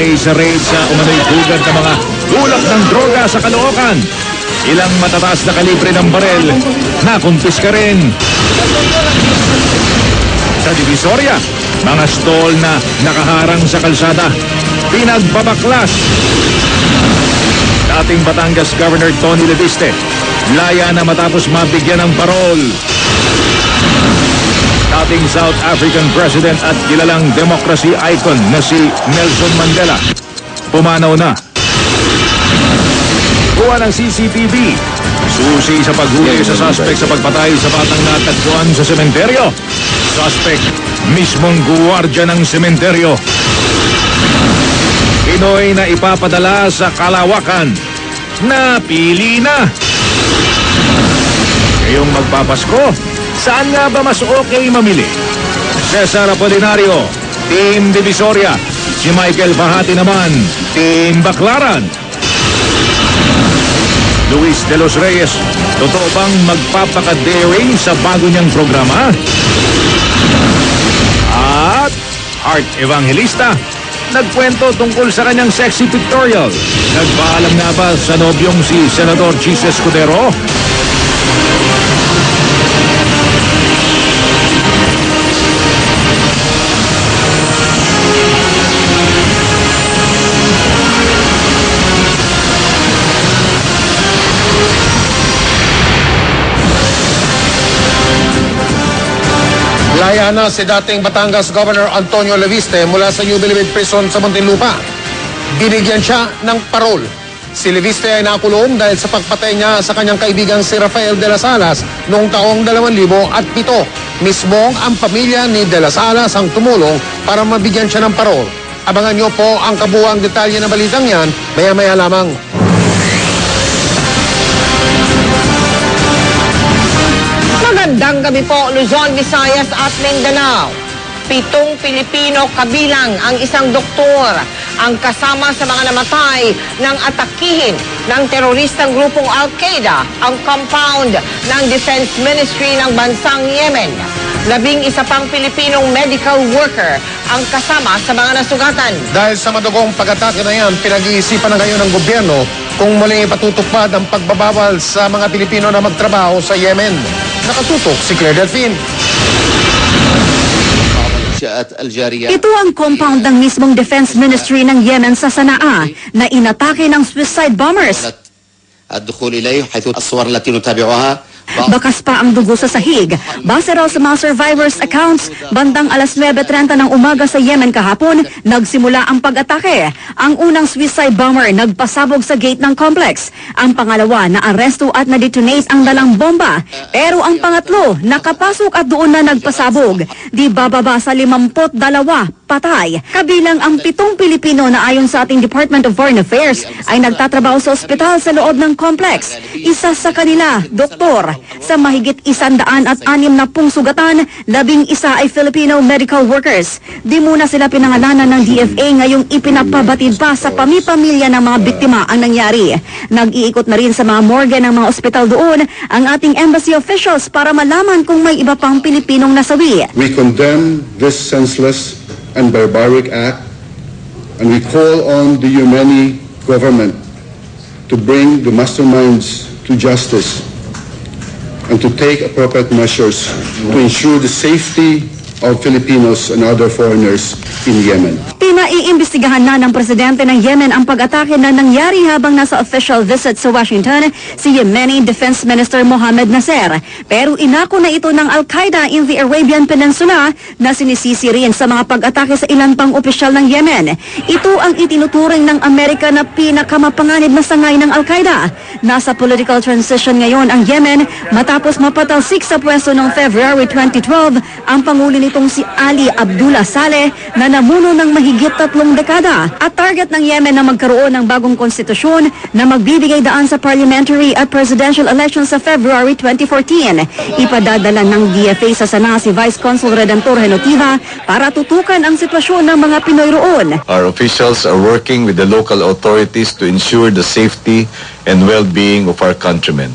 namatay sa raid sa umano'y pugad ng mga ulap ng droga sa Caloocan. Ilang matataas na kalibre ng barel na kumpiska rin. Sa Divisoria, mga stall na nakaharang sa kalsada, pinagpabaklas. Dating Batangas Governor Tony Leviste, laya na matapos mabigyan ng parol. Dating South African President at kilalang democracy icon na si Nelson Mandela, pumanaw na. Kuha ng CCTV, susi sa paghuli sa suspect sa pagpatay sa batang natagpuan sa sementeryo. Suspect, mismong guwardiya ng sementeryo. Pinoy na ipapadala sa Kalawakan. Napili na. Ngayong magpapasko, saan nga ba mas okay mamili? Cesar Apolinario, Team Divisoria. Si Michael Bahati naman, Team Baclaran. Luis de los Reyes, totoo bang magpapaka-daring sa bago niyang programa? At Art Evangelista, nagkwento tungkol sa kanyang sexy pictorial. Nagpaalam nga ba sa nobyong si Senador Chis Escudero? Laya na si dating Batangas Governor Antonio Leviste mula sa Jubilee Prison sa Muntinlupa. Binigyan siya ng parol. Si Leviste ay nakulong dahil sa pagpatay niya sa kanyang kaibigang si Rafael de las Alas noong taong 2007. Mismong ang pamilya ni de las Alas ang tumulong para mabigyan siya ng parol. Abangan niyo po ang kabuuang detalye ng balitang yan maya-maya lamang. Magandang gabi po, Luzon, Visayas at Mindanao. 7 Pilipino kabilang ang isang doktor ang kasama sa mga namatay ng atakihin ng teroristang grupong Al-Qaeda ang compound ng Defense Ministry ng bansang Yemen. 11 pang Pilipinong medical worker ang kasama sa mga nasugatan. Dahil sa madugong pag-atake na yan, pinag-iisipan na ngayon ng gobyerno kung muling ipatutupad ang pagbabawal sa mga Pilipino na magtrabaho sa Yemen. Nakatutok si Claire Delfin. Ito ang compound ng mismong Defense Ministry ng Yemen sa Sanaa na inatake ng suicide bombers. Bakas pa ang dugo sa sahig. Base raw sa mga survivors' accounts, bandang alas 9:30 ng umaga sa Yemen kahapon, nagsimula ang pag-atake. Ang unang suicide bomber nagpasabog sa gate ng complex. Ang pangalawa, na-aresto at na-detonate ang dalang bomba. Pero ang pangatlo, nakapasok at doon na nagpasabog. Di bababa sa 52 patay. Kabilang ang 7 Pilipino na ayon sa ating Department of Foreign Affairs ay nagtatrabaho sa ospital sa loob ng complex. Isa sa kanila, doktor. Sa mahigit 160 na sugatan, 11 ay Filipino medical workers. Di muna sila pinangalanan ng DFA ngayong ipinapabatid pa sa pamilya ng mga biktima ang nangyari. Nag-iikot na rin sa mga morgue ng mga ospital doon ang ating embassy officials para malaman kung may iba pang Pilipinong nasawi. We condemn this senseless and barbaric act, and we call on the Yemeni government to bring the masterminds to justice and to take appropriate measures to ensure the safety of Filipinos and other foreigners in Yemen. Pinaiimbestigahan na ng presidente ng Yemen ang pag-atake na nangyari habang nasa official visit sa Washington si Yemeni Defense Minister Mohammed Nasser. Pero inako na ito ng Al-Qaeda in the Arabian Peninsula na sinisisi rin sa mga pag-atake sa ilan pang opisyal ng Yemen. Ito ang itinuturing ng Amerika na pinakamapanganib na sangay ng Al-Qaeda. Nasa political transition ngayon ang Yemen matapos mapatalsik sa pwesto noong February 2012 ang pangulo nitong si Ali Abdullah Saleh na namuno ng mahigit 3 dekada at target ng Yemen na magkaroon ng bagong konstitusyon na magbibigay daan sa parliamentary at presidential elections sa February 2014. Ipadadala ng DFA sa Sanaa si Vice Consul Redentor Henotiva para tutukan ang sitwasyon ng mga Pinoy roon. Our officials are working with the local authorities to ensure the safety and well-being of our countrymen.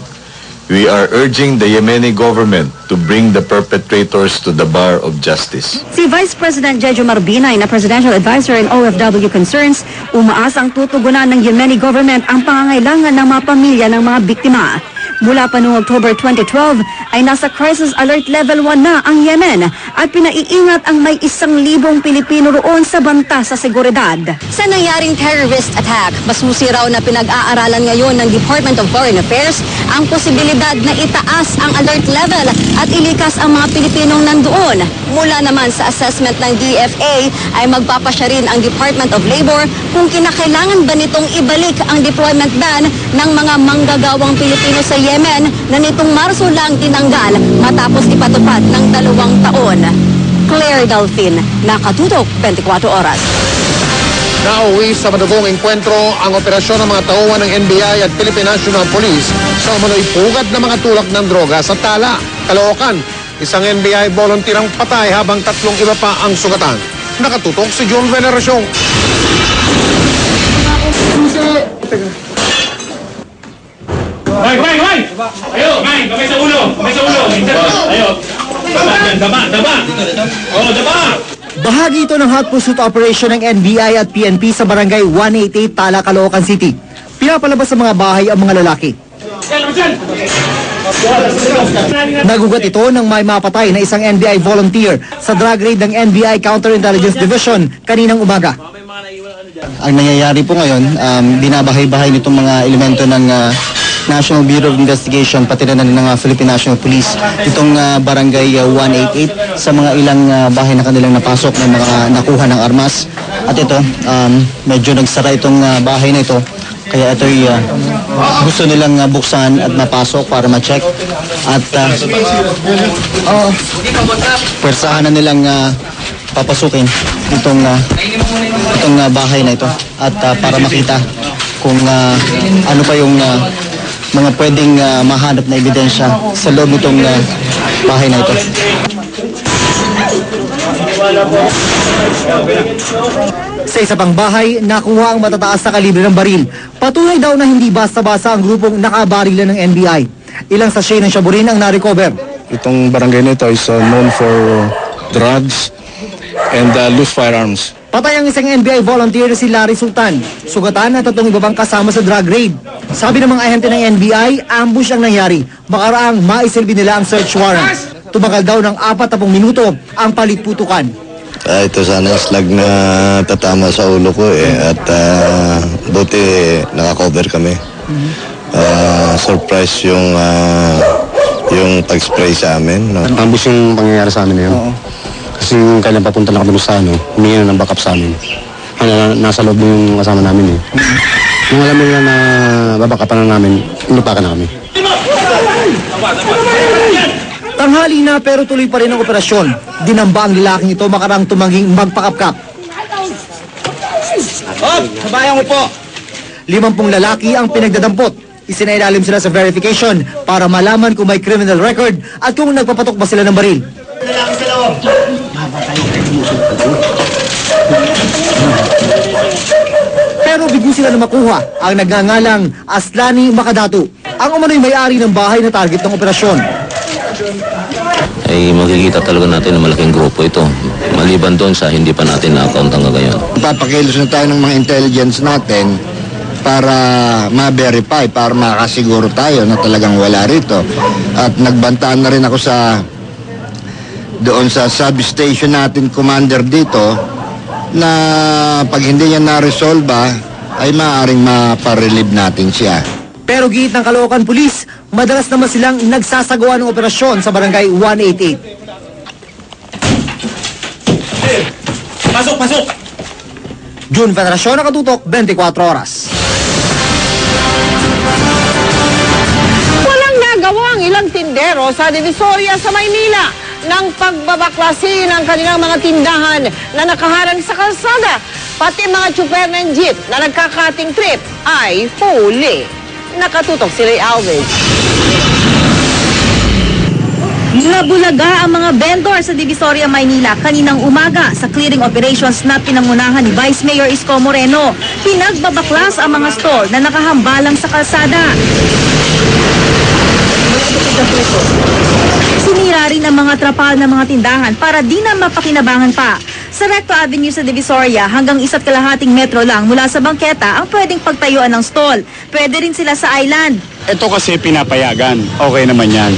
we are urging the Yemeni government to bring the perpetrators to the bar of justice. Si Vice President Jejo Marbinay na Presidential Advisor in OFW Concerns, umaasang tutugunan ng Yemeni government ang pangangailangan ng mga pamilya ng mga biktima. Mula pa noong October 2012 ay nasa crisis alert level 1 na ang Yemen at pinaiingat ang may 1,000 Pilipino roon sa banta sa seguridad. Sa nangyaring terrorist attack, masusi raw na pinag-aaralan ngayon ng Department of Foreign Affairs ang posibilidad na itaas ang alert level at ilikas ang mga Pilipinong nandoon. Mula naman sa assessment ng DFA ay magpapasya rin ang Department of Labor kung kinakailangan ba nitong ibalik ang deployment ban ng mga manggagawang Pilipino sa Yemen na nitong Marso lang tinanggal matapos ipatupad ng 2 taon. Claire Delfin, Nakatutok, 24 Oras. Nauwi sa madugong enkwentro ang operasyon ng mga tauhan ng NBI at Philippine National Police sa umano'y pugad na mga tulak ng droga sa Tala, Caloocan. Isang NBI volunteer ang patay habang 3 iba pa ang sugatan. Nakatutok si John Veneracion. Hoy! Ayo, May! Kamay sa ulo! Ayo! Daba! Oh, daba! Bahagi ito ng hot pursuit operation ng NBI at PNP sa barangay 188 Tala, Caloocan City. Pinapalabas sa mga bahay ang mga lalaki. Nagugat ito nang may mapatay na isang NBI volunteer sa drug raid ng NBI Counterintelligence Division kaninang umaga. Ang nangyayari po ngayon, binabahay-bahay nitong mga elemento ng National Bureau of Investigation pati na ng Philippine National Police itong barangay 188 sa mga ilang bahay na kanilang napasok ng mga nakuha ng armas. At ito, medyo nagsara itong bahay na ito. Kaya ito'y gusto nilang buksan at mapasok para ma-check. At pwersahan na nilang papasukin itong bahay na ito. At para makita kung ano pa yung mga pwedeng mahanap na ebidensya sa loob nitong bahay na ito. Sa isa pang bahay, nakuha ang matataas na kalibre ng baril. Patunay daw na hindi basta-basta ang grupong nakabarilan ng NBI. Ilang sachet ng shaburin ang na-recover. Itong barangay na ito is known for drugs and loose firearms. Patay ang isang NBI volunteer na si Larry Sultan. Sugatan at 3 iba pang kasama sa drug raid. Sabi ng mga ahente ng NBI, ambush ang nangyari. Makaraang maisilbi nila ang search warrant. Tumagal daw ng 40 minuto ang palitputukan. Ito sana slag na tatama sa ulo ko at buti nakakover kami. Surprise yung pag-spray sa amin. No? Ambush yung pangyayari sa amin na yun. Kasi kailan papunta na kami sa humingi na ng backup sa amin. Nasa loob yung kasama namin Nung alam nila na babakapan na namin, inupakan na kami. Tanghali na pero tuloy pa rin ang operasyon. Dinamba ang lalaking ito makarang tumanging magpakapkap. Sabayan mo po! 50 lalaki ang pinagdadampot. Isinailalim sila sa verification para malaman kung may criminal record at kung nagpapatok ba sila ng baril. Pero bigyan sila na makuha ang nagngangalang Aslani Makadatu. Ang umano'y may-ari ng bahay na target ng operasyon. Ay makikita talaga natin na malaking grupo ito. Maliban doon sa hindi pa natin na-account hanggang ngayon. Papakilos na tayo ng mga intelligence natin para ma-verify, para makasiguro tayo na talagang wala rito. At nagbantaan na rin ako doon sa substation natin, commander dito, na pag hindi niya na-resolve ay maaaring maparelieve natin siya. Pero giit ng Caloocan Police, madalas naman silang nagsasagawa ng operasyon sa barangay 188. Pasok! June Veneracion, Nakatutok, 24 Oras. Walang nagawa ang ilang tindero sa Divisoria sa Maynila ng pagbabaklasin ng kanilang mga tindahan na nakaharang sa kalsada. Pati mga tsuper ng jeep na nagkakating trip ay huli. Nakatutok si Ray Alves. Nabulaga ang mga vendor sa Divisoria, Maynila kaninang umaga sa clearing operations na pinangunahan ni Vice Mayor Isko Moreno. Pinagbabaklas ang mga store na nakahambalang sa kalsada. Sinira rin ang mga trapal ng mga tindahan para di na mapakinabangan pa. Sa Recto Avenue sa Divisoria, hanggang 1.5 metro lang mula sa bangketa ang pwedeng pagtayuan ng stall. Pwede rin sila sa island. Ito kasi pinapayagan. Okay naman yan.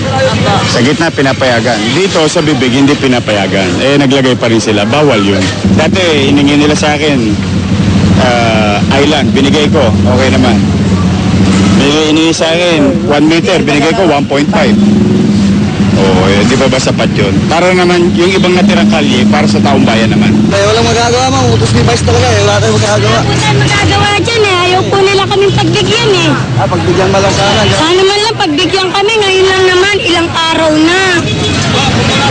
Sa gitna pinapayagan. Dito sa bibig hindi pinapayagan. Naglagay pa rin sila. Bawal yun. Dati hiningi nila sa akin island. Binigay ko. Okay naman. Hiningi sa akin 1 meter. Binigay ko 1.5. Di ba ba sapat yun? Para naman yung ibang natirang kalye para sa taong bayan naman. Walang magagawa, ma'am. Utos ni Vice talaga eh. Wala tayong magagawa. Wala tayong magagawa dyan eh. Ayaw po nila kaming pagbigyan eh. Pagbigyan ba lang sana? Sana man lang pagbigyan kami. Ngayon lang naman, ilang araw na.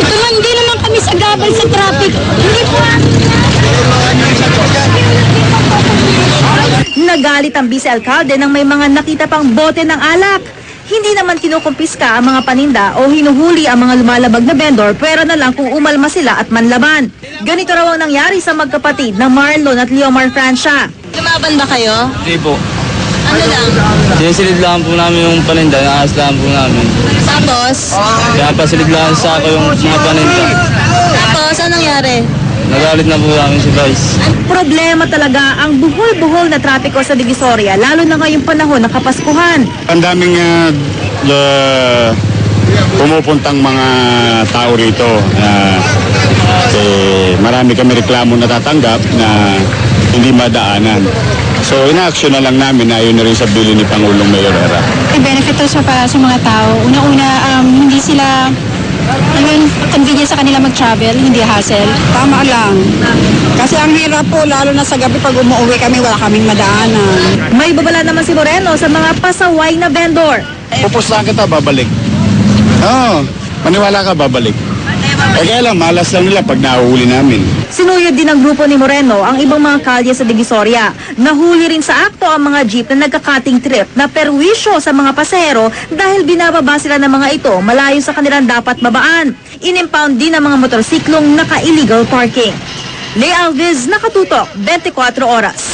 Ito man, hindi naman kami sagabal sa traffic. Hindi po. Nagalit ang vice-alkalde nang may mga nakita pang bote ng alak. Hindi naman kinukumpiska ang mga paninda o hinuhuli ang mga lumalabag na vendor, pwera na lang kung umalma sila at manlaban. Ganito raw ang nangyari sa magkapatid na Marlon at Leomar Francia. Lumaban ba kayo? Hindi po. Ano lang? Sinisilid lang po namin yung paninda, naas lang po namin. Tapos? Kaya pasilid lang sa ako yung mga paninda. Tapos, anong nangyari? Nagalit na po namin si Vice. Problema talaga ang buhol-buhol na trapiko sa Divisoria, lalo na ngayong panahon ng Kapaskuhan. Ang daming pumupuntang mga tao rito. Marami kami reklamo natatanggap na hindi madaanan. So ina-action na lang namin na yun na rin sa bilin ni Pangulong Mayor Herrera. Benefit to para sa mga tao. Una-una, hindi sila convenient sa kanila mag-travel, hindi hassle. Tama lang. Kasi ang hirap po, lalo na sa gabi pag umuwi kami, wala kaming madaanan. May babala naman si Moreno sa mga pasaway na vendor. Pupustahan kita, babalik. Oo, maniwala ka, babalik. Kaya lang, malas lang nila pag nahuli namin. Sinuyod din ng grupo ni Moreno ang ibang mga kalye sa Divisoria. Nahuli rin sa akto ang mga jeep na nagka-cutting trip na perwisyo sa mga pasahero dahil binababa sila ng mga ito malayo sa kanilang dapat babaan. Inimpound din ang mga motorsiklong naka-illegal parking. Lea Alviz, Nakatutok, 24 Oras.